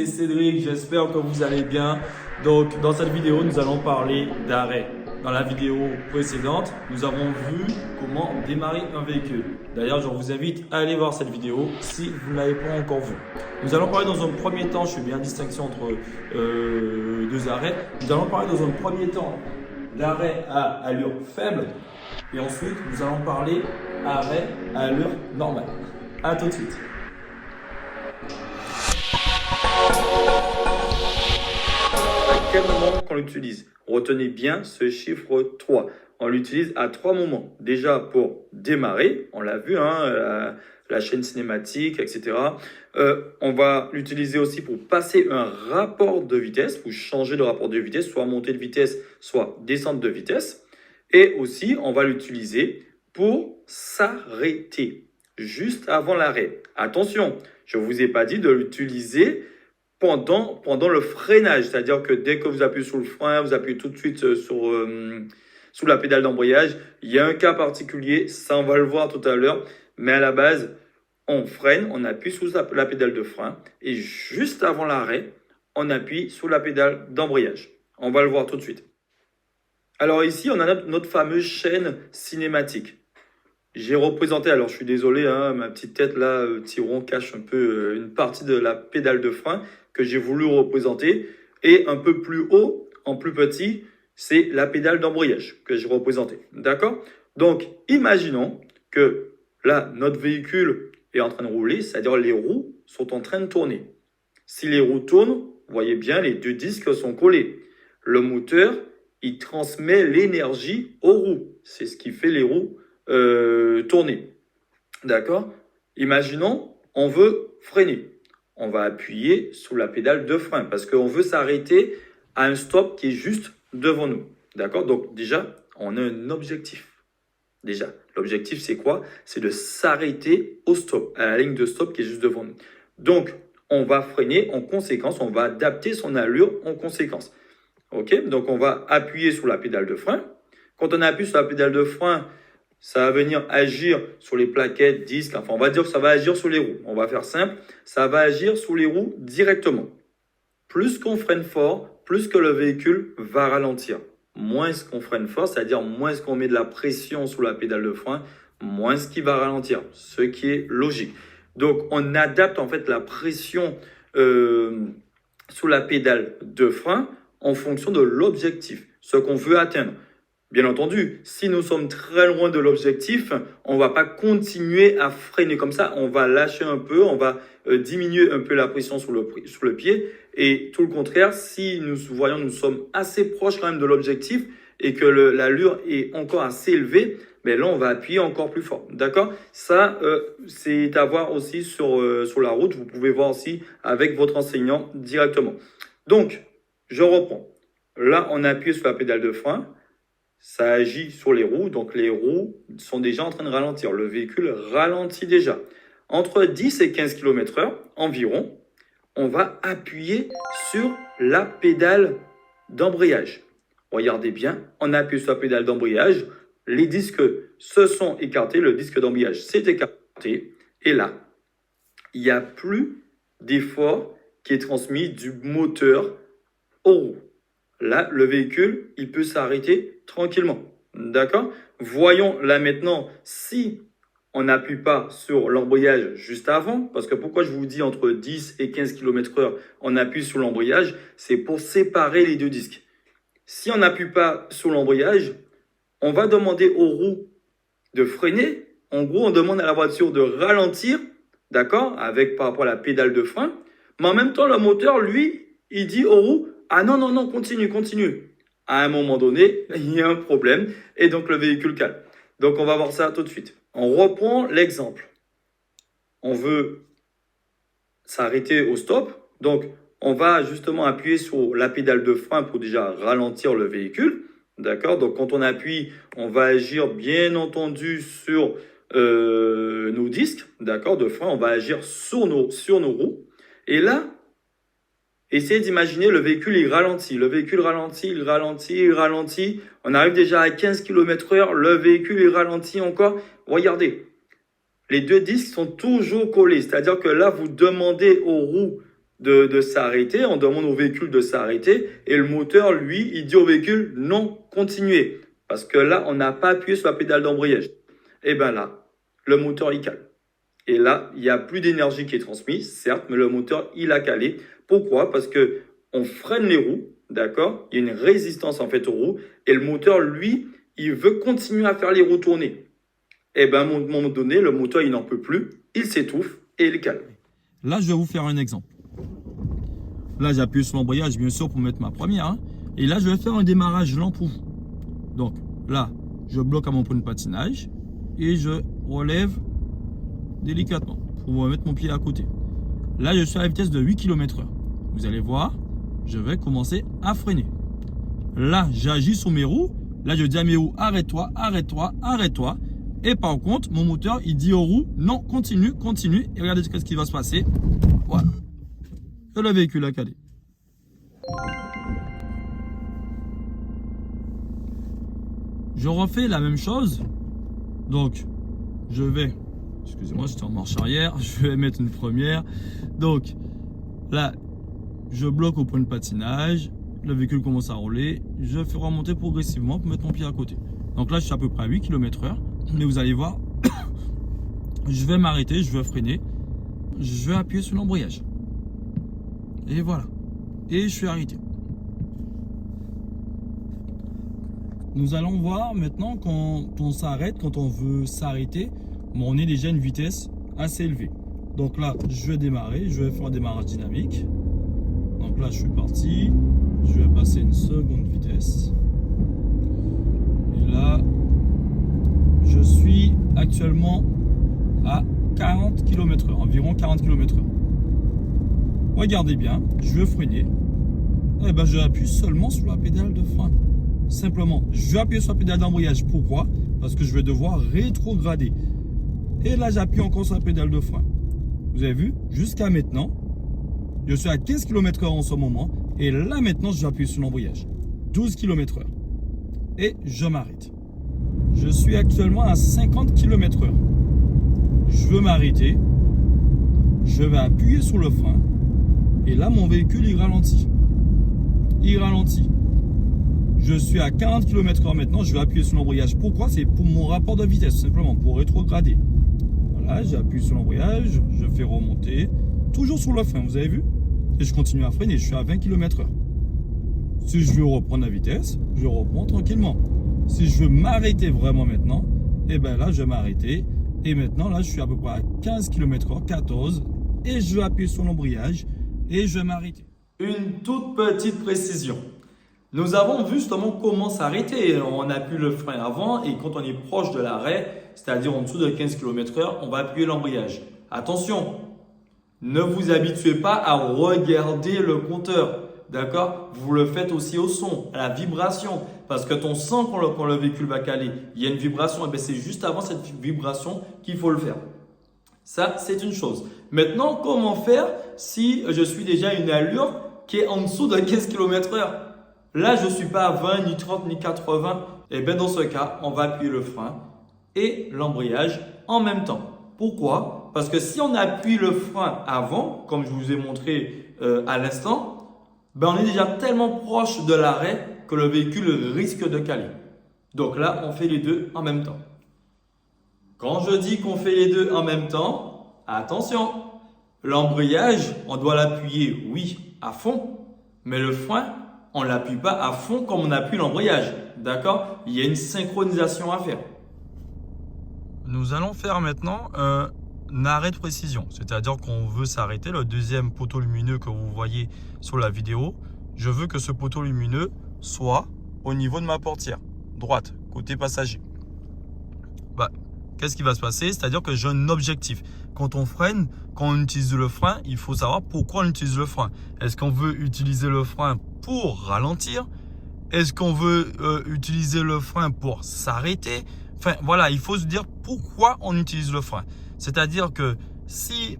c'est Cédric, j'espère que vous allez bien. Donc dans cette vidéo, nous allons parler d'arrêt. Dans la vidéo précédente, nous avons vu comment démarrer un véhicule. D'ailleurs, je vous invite à aller voir cette vidéo si vous ne l'avez pas encore vue. Nous allons parler dans un premier temps, je fais bien distinction entre deux arrêts. Nous allons parler dans un premier temps d'arrêt à allure faible et ensuite nous allons parler arrêt à allure normale. A tout de suite. À quel moment qu'on l'utilise? Retenez bien ce chiffre 3. On l'utilise à 3 moments. Déjà pour démarrer, on l'a vu, la chaîne cinématique, etc. On va l'utiliser aussi pour passer un rapport de vitesse, pour changer de rapport de vitesse, soit monter de vitesse, soit descendre de vitesse. Et aussi, on va l'utiliser pour s'arrêter, juste avant l'arrêt. Attention, je ne vous ai pas dit de l'utiliser pendant le freinage, c'est-à-dire que dès que vous appuyez sur le frein, vous appuyez tout de suite sous la pédale d'embrayage. Il y a un cas particulier, ça on va le voir tout à l'heure, mais à la base, on freine, on appuie sur la pédale de frein et juste avant l'arrêt, on appuie sur la pédale d'embrayage. On va le voir tout de suite. Alors ici, on a notre fameuse chaîne cinématique. J'ai représenté, alors je suis désolé, ma petite tête là, petit rond cache un peu une partie de la pédale de frein que j'ai voulu représenter. Et un peu plus haut, en plus petit, c'est la pédale d'embrayage que j'ai représentée. D'accord? Donc, imaginons que là, notre véhicule est en train de rouler, c'est-à-dire les roues sont en train de tourner. Si les roues tournent, vous voyez bien, les deux disques sont collés. Le moteur, il transmet l'énergie aux roues. C'est ce qui fait les roues tourner. D'accord? Imaginons, on veut freiner. On va appuyer sur la pédale de frein parce qu'on veut s'arrêter à un stop qui est juste devant nous. D'accord? Donc déjà, on a un objectif. Déjà, l'objectif c'est quoi? C'est de s'arrêter au stop, à la ligne de stop qui est juste devant nous. Donc, on va freiner en conséquence, on va adapter son allure en conséquence. Ok? Donc, on va appuyer sur la pédale de frein. Quand on appuie sur la pédale de frein, ça va venir agir sur les plaquettes, disques, enfin on va dire que ça va agir sur les roues. On va faire simple, ça va agir sur les roues directement. Plus qu'on freine fort, plus que le véhicule va ralentir. Moins qu'on freine fort, c'est-à-dire moins qu'on met de la pression sur la pédale de frein, moins qu'il va ralentir, ce qui est logique. Donc on adapte en fait la pression sous la pédale de frein en fonction de l'objectif, ce qu'on veut atteindre. Bien entendu, si nous sommes très loin de l'objectif, on ne va pas continuer à freiner comme ça. On va lâcher un peu, on va diminuer un peu la pression sur le pied. Et tout le contraire, si nous voyons nous sommes assez proches quand même de l'objectif et que l'allure est encore assez élevée, ben là, on va appuyer encore plus fort. D'accord? Ça, c'est à voir aussi sur la route. Vous pouvez voir aussi avec votre enseignant directement. Donc, je reprends. Là, on appuie sur la pédale de frein. Ça agit sur les roues, donc les roues sont déjà en train de ralentir. Le véhicule ralentit déjà. Entre 10 et 15 km/h environ, on va appuyer sur la pédale d'embrayage. Regardez bien, on appuie sur la pédale d'embrayage, les disques se sont écartés, le disque d'embrayage s'est écarté, et là, il n'y a plus d'effort qui est transmis du moteur aux roues. Là, le véhicule, il peut s'arrêter tranquillement. D'accord? Voyons là maintenant si on n'appuie pas sur l'embrayage juste avant. Parce que pourquoi je vous dis entre 10 et 15 km/h, on appuie sur l'embrayage, c'est pour séparer les deux disques. Si on n'appuie pas sur l'embrayage, on va demander aux roues de freiner. En gros, on demande à la voiture de ralentir, d'accord, par rapport à la pédale de frein. Mais en même temps, le moteur, lui, il dit aux roues, ah non, non, non, continue, continue. À un moment donné, il y a un problème et donc le véhicule calme. Donc, on va voir ça tout de suite. On reprend l'exemple. On veut s'arrêter au stop. Donc, on va justement appuyer sur la pédale de frein pour déjà ralentir le véhicule. D'accord? Donc, quand on appuie, on va agir bien entendu sur nos disques, d'accord, de frein. On va agir sur nos roues. Et là, essayez d'imaginer le véhicule, il ralentit. Le véhicule ralentit, il ralentit, il ralentit. On arrive déjà à 15 km/h. Le véhicule, il ralentit encore. Regardez, les deux disques sont toujours collés. C'est-à-dire que là, vous demandez aux roues de s'arrêter, on demande au véhicule de s'arrêter et le moteur, lui, il dit au véhicule non, continuez. Parce que là, on n'a pas appuyé sur la pédale d'embrayage. Et bien là, le moteur, il cale. Et là, il n'y a plus d'énergie qui est transmise, certes, mais le moteur, il a calé. Pourquoi? Parce que on freine les roues, d'accord? Il y a une résistance en fait aux roues et le moteur, lui, il veut continuer à faire les roues tourner. Et bien, à un moment donné, le moteur, il n'en peut plus, il s'étouffe et il cale. Là, je vais vous faire un exemple. Là, j'appuie sur l'embrayage, bien sûr, pour mettre ma première. Hein. Et là, je vais faire un démarrage lent pour vous. Donc, là, je bloque à mon point de patinage et je relève délicatement pour mettre mon pied à côté. Là, je suis à la vitesse de 8 km/h. Vous allez voir, je vais commencer à freiner. Là, j'agis sur mes roues. Là, je dis à mes roues, arrête-toi, arrête-toi, arrête-toi. Et par contre, mon moteur, il dit aux roues, non, continue, continue. Et regardez ce qui va se passer. Voilà. Et le véhicule a calé. Je refais la même chose. Donc, je vais, excusez-moi, j'étais en marche arrière. Je vais mettre une première. Donc, là, je bloque au point de patinage. Le véhicule commence à rouler. Je fais remonter progressivement pour mettre mon pied à côté. Donc là, je suis à peu près à 8 km/h. Mais vous allez voir, je vais m'arrêter, je vais freiner. Je vais appuyer sur l'embrayage. Et voilà. Et je suis arrêté. Nous allons voir maintenant quand on s'arrête, quand on veut s'arrêter, on est déjà à une vitesse assez élevée. Donc là, je vais démarrer, je vais faire un démarrage dynamique. Donc là, je suis parti. Je vais passer une seconde vitesse. Et là, je suis actuellement à 40 km/h, environ 40 km/h. Regardez bien, je vais freiner. Et ben, j'appuie seulement sur la pédale de frein. Simplement, je vais appuyer sur la pédale d'embrayage. Pourquoi? Parce que je vais devoir rétrograder. Et là, j'appuie encore sur la pédale de frein. Vous avez vu? Jusqu'à maintenant, je suis à 15 km/h en ce moment. Et là, maintenant, je vais appuyer sur l'embrayage. 12 km/h. Et je m'arrête. Je suis actuellement à 50 km/h. Je veux m'arrêter. Je vais appuyer sur le frein. Et là, mon véhicule, il ralentit. Il ralentit. Je suis à 40 km/h maintenant. Je vais appuyer sur l'embrayage. Pourquoi? C'est pour mon rapport de vitesse, simplement, pour rétrograder. Voilà, j'appuie sur l'embrayage. Je fais remonter. Toujours sur le frein, vous avez vu? Et je continue à freiner. Je suis à 20 km/h. Si je veux reprendre la vitesse, je reprends tranquillement. Si je veux m'arrêter vraiment maintenant, et bien là, je vais m'arrêter. Et maintenant, là, je suis à peu près à 15 km/h, 14. Et je vais appuyer sur l'embrayage et je vais m'arrêter. Une toute petite précision. Nous avons vu justement comment s'arrêter. On appuie le frein avant et quand on est proche de l'arrêt, c'est-à-dire en dessous de 15 km/h, on va appuyer l'embrayage. Attention, ne vous habituez pas à regarder le compteur. D'accord? Vous le faites aussi au son, à la vibration. Parce que ton sent quand le véhicule va caler, il y a une vibration. Et c'est juste avant cette vibration qu'il faut le faire. Ça, c'est une chose. Maintenant, comment faire si je suis déjà à une allure qui est en dessous de 15 km/h? Là, je ne suis pas à 20, ni 30, ni 80. Et bien dans ce cas, on va appuyer le frein et l'embrayage en même temps. Pourquoi? Parce que si on appuie le frein avant, comme je vous ai montré à l'instant, ben on est déjà tellement proche de l'arrêt que le véhicule risque de caler. Donc là, on fait les deux en même temps. Quand je dis qu'on fait les deux en même temps, attention, l'embrayage, on doit l'appuyer, oui, à fond, mais le frein, on ne l'appuie pas à fond comme on appuie l'embrayage. D'accord? Il y a une synchronisation à faire. Nous allons faire maintenant un arrêt de précision. C'est-à-dire qu'on veut s'arrêter. Le deuxième poteau lumineux que vous voyez sur la vidéo, je veux que ce poteau lumineux soit au niveau de ma portière, droite, côté passager. Bah, qu'est-ce qui va se passer? C'est-à-dire que j'ai un objectif. Quand on freine, quand on utilise le frein, il faut savoir pourquoi on utilise le frein. Est-ce qu'on veut utiliser le frein pour ralentir? Est-ce qu'on veut utiliser le frein pour s'arrêter? Enfin, voilà, il faut se dire pourquoi on utilise le frein. C'est-à-dire que si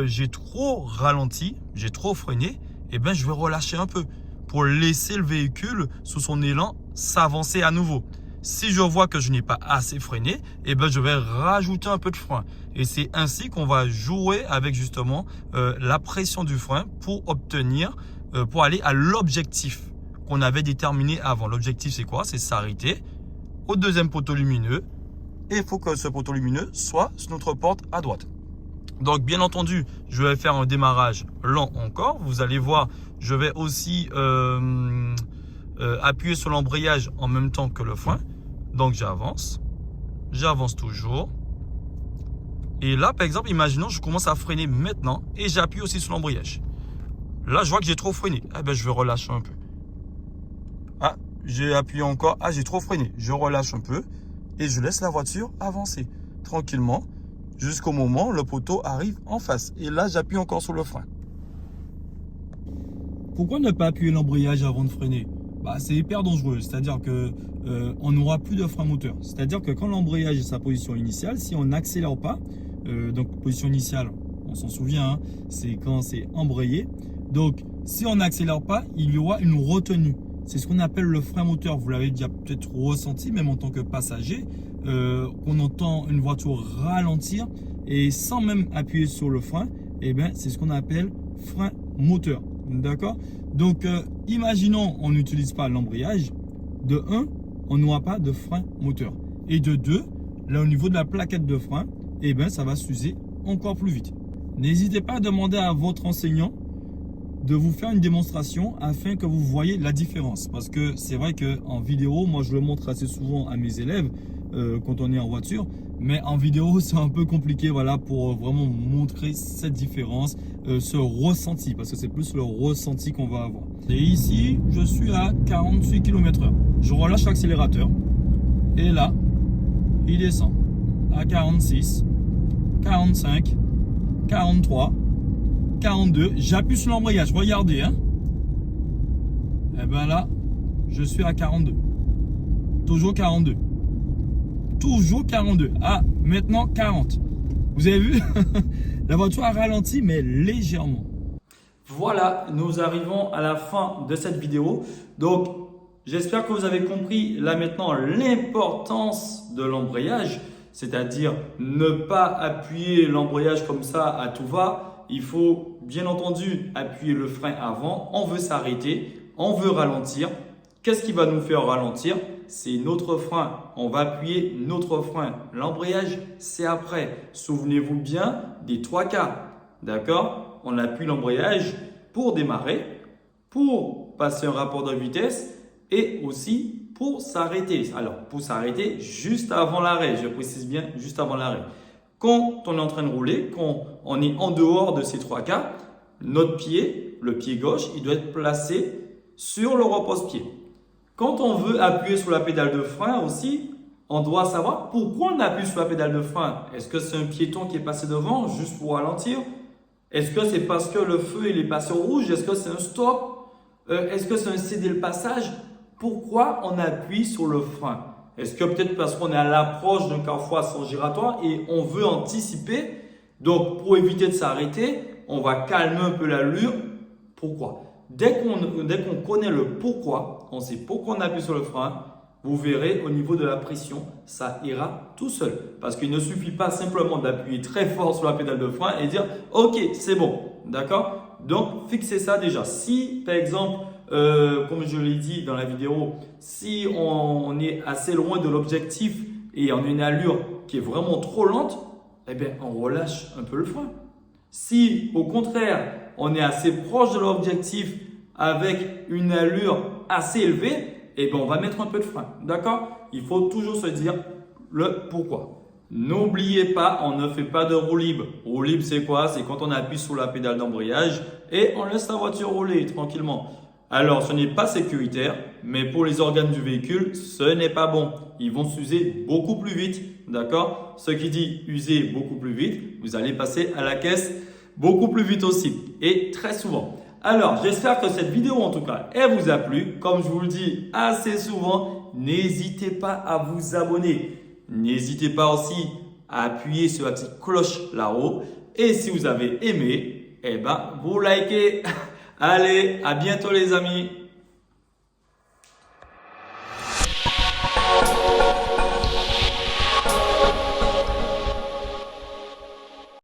j'ai trop ralenti, j'ai trop freiné, eh ben, je vais relâcher un peu pour laisser le véhicule sous son élan s'avancer à nouveau. Si je vois que je n'ai pas assez freiné, eh ben, je vais rajouter un peu de frein. Et c'est ainsi qu'on va jouer avec justement la pression du frein pour obtenir, pour aller à l'objectif qu'on avait déterminé avant. L'objectif, c'est quoi? C'est s'arrêter au deuxième poteau lumineux. Et il faut que ce poteau lumineux soit sur notre porte à droite. Donc, bien entendu, je vais faire un démarrage lent encore. Vous allez voir, je vais aussi appuyer sur l'embrayage en même temps que le frein. Donc, j'avance toujours. Et là, par exemple, imaginons, je commence à freiner maintenant et j'appuie aussi sur l'embrayage. Là, je vois que j'ai trop freiné. Eh ben, je vais relâcher un peu. Ah, j'ai appuyé encore. Ah, j'ai trop freiné. Je relâche un peu et je laisse la voiture avancer tranquillement jusqu'au moment où le poteau arrive en face. Et là, j'appuie encore sur le frein. Pourquoi ne pas appuyer l'embrayage avant de freiner? C'est hyper dangereux, c'est-à-dire que on n'aura plus de frein moteur. C'est-à-dire que quand l'embrayage est sa position initiale, si on n'accélère pas, donc position initiale, on s'en souvient, hein, c'est quand c'est embrayé. Donc, si on n'accélère pas, il y aura une retenue. C'est ce qu'on appelle le frein moteur. Vous l'avez déjà peut-être ressenti, même en tant que passager, qu'on entend une voiture ralentir et sans même appuyer sur le frein, eh ben, c'est ce qu'on appelle frein moteur. D'accord? Donc, imaginons on n'utilise pas l'embrayage. De 1, on n'aura pas de frein moteur. Et de 2, là au niveau de la plaquette de frein, eh ben, ça va s'user encore plus vite. N'hésitez pas à demander à votre enseignant de vous faire une démonstration afin que vous voyez la différence. Parce que c'est vrai qu'en vidéo, moi je le montre assez souvent à mes élèves quand on est en voiture. Mais en vidéo, c'est un peu compliqué voilà, pour vraiment montrer cette différence, ce ressenti. Parce que c'est plus le ressenti qu'on va avoir. Et ici, je suis à 48 km/h. Je relâche l'accélérateur. Et là, il descend à 46, 45, 43, 42. J'appuie sur l'embrayage. Regardez. Hein. Et bien là, je suis à 42. Toujours 42. Toujours 42. Ah, maintenant 40. Vous avez vu? La voiture a ralenti, mais légèrement. Voilà, nous arrivons à la fin de cette vidéo. Donc, j'espère que vous avez compris là maintenant l'importance de l'embrayage. C'est-à-dire ne pas appuyer l'embrayage comme ça à tout va. Il faut bien entendu appuyer le frein avant. On veut s'arrêter, on veut ralentir. Qu'est-ce qui va nous faire ralentir? C'est notre frein. On va appuyer notre frein. L'embrayage, c'est après. Souvenez-vous bien des 3 cas. D'accord? On appuie l'embrayage pour démarrer, pour passer un rapport de vitesse et aussi pour s'arrêter. Alors, pour s'arrêter juste avant l'arrêt. Je précise bien, juste avant l'arrêt. Quand on est en train de rouler, quand on est en dehors de ces 3 cas, notre pied, le pied gauche, il doit être placé sur le repose-pied. Quand on veut appuyer sur la pédale de frein aussi, on doit savoir pourquoi on appuie sur la pédale de frein. Est-ce que c'est un piéton qui est passé devant juste pour ralentir? Est-ce que c'est parce que le feu il est passé au rouge? Est-ce que c'est un stop? Est-ce que c'est un céder le passage? Pourquoi on appuie sur le frein? Est-ce que peut-être parce qu'on est à l'approche d'un carrefour à sens giratoire et on veut anticiper? Donc, pour éviter de s'arrêter, on va calmer un peu l'allure. Pourquoi? Dès qu'on connaît le pourquoi, on sait pourquoi on appuie sur le frein, vous verrez au niveau de la pression, ça ira tout seul. Parce qu'il ne suffit pas simplement d'appuyer très fort sur la pédale de frein et dire « Ok, c'est bon ». D'accord? Donc, fixez ça déjà. Si, par exemple, comme je l'ai dit dans la vidéo, si on est assez loin de l'objectif et on a une allure qui est vraiment trop lente, eh bien, on relâche un peu le frein. Si, au contraire, on est assez proche de l'objectif avec une allure assez élevée, eh bien, on va mettre un peu de frein. D'accord? Il faut toujours se dire le pourquoi. N'oubliez pas, on ne fait pas de roue libre. Roue libre, c'est quoi? C'est quand on appuie sur la pédale d'embrayage et on laisse la voiture rouler tranquillement. Alors, ce n'est pas sécuritaire, mais pour les organes du véhicule, ce n'est pas bon. Ils vont s'user beaucoup plus vite. D'accord? Ce qui dit user beaucoup plus vite, vous allez passer à la caisse beaucoup plus vite aussi et très souvent. Alors, j'espère que cette vidéo en tout cas, elle vous a plu. Comme je vous le dis assez souvent, n'hésitez pas à vous abonner. N'hésitez pas aussi à appuyer sur la petite cloche là-haut. Et si vous avez aimé, eh ben, vous likez. Allez, à bientôt les amis.